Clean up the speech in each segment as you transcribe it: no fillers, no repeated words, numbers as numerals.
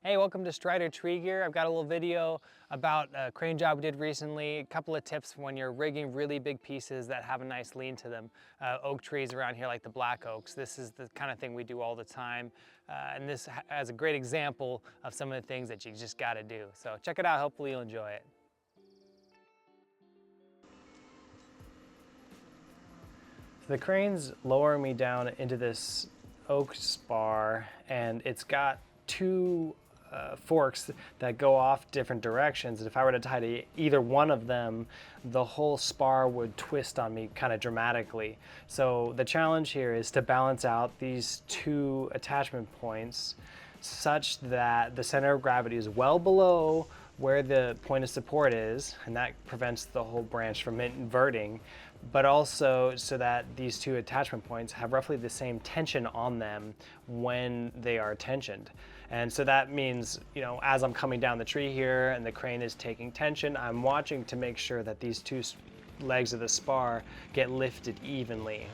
Hey, welcome to Strider Tree Gear. I've got a little video about a crane job we did recently. A couple of tips when you're rigging really big pieces that have a nice lean to them. Oak trees around here like the black oaks. This is the kind of thing we do all the time. And this has a great example of some of the things that you just gotta do. So check it out, hopefully you'll enjoy it. So the crane's lowering me down into this oak spar, and it's got two forks that go off different directions. And if I were to tie to either one of them, the whole spar would twist on me kind of dramatically. So the challenge here is to balance out these two attachment points such that the center of gravity is well below where the point of support is, and that prevents the whole branch from inverting, but also so that these two attachment points have roughly the same tension on them when they are tensioned. And so that means, as I'm coming down the tree here and the crane is taking tension, I'm watching to make sure that these two legs of the spar get lifted evenly.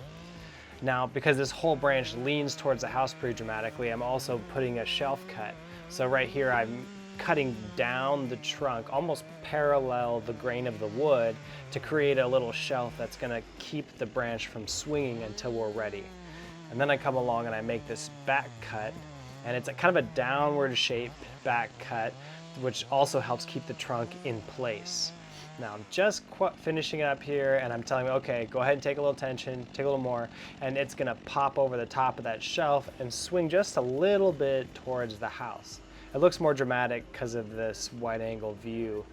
Now, because this whole branch leans towards the house pretty dramatically, I'm also putting a shelf cut. So right here, I'm cutting down the trunk, almost parallel the grain of the wood, to create a little shelf that's gonna keep the branch from swinging until we're ready. And then I come along and I make this back cut, and it's a kind of a downward shaped back cut, which also helps keep the trunk in place. Now I'm just finishing it up here, and I'm telling me, okay, go ahead and take a little tension, take a little more, and it's gonna pop over the top of that shelf and swing just a little bit towards the house. It looks more dramatic because of this wide angle view,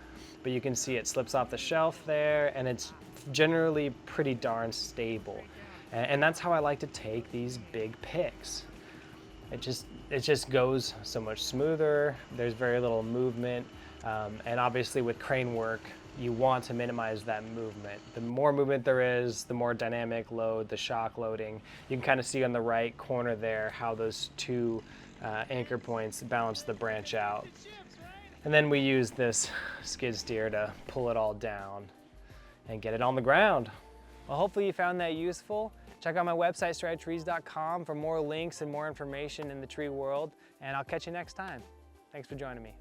but you can see it slips off the shelf there, and it's generally pretty darn stable. And that's how I like to take these big picks. It just goes so much smoother. There's very little movement, and obviously with crane work, you want to minimize that movement. The more movement there is, the more dynamic load, the shock loading. You can kind of see on the right corner there how those two anchor points balance the branch out. And then we use this skid steer to pull it all down and get it on the ground. Well, hopefully you found that useful. Check out my website, stridertrees.com, for more links and more information in the tree world, and I'll catch you next time. Thanks for joining me.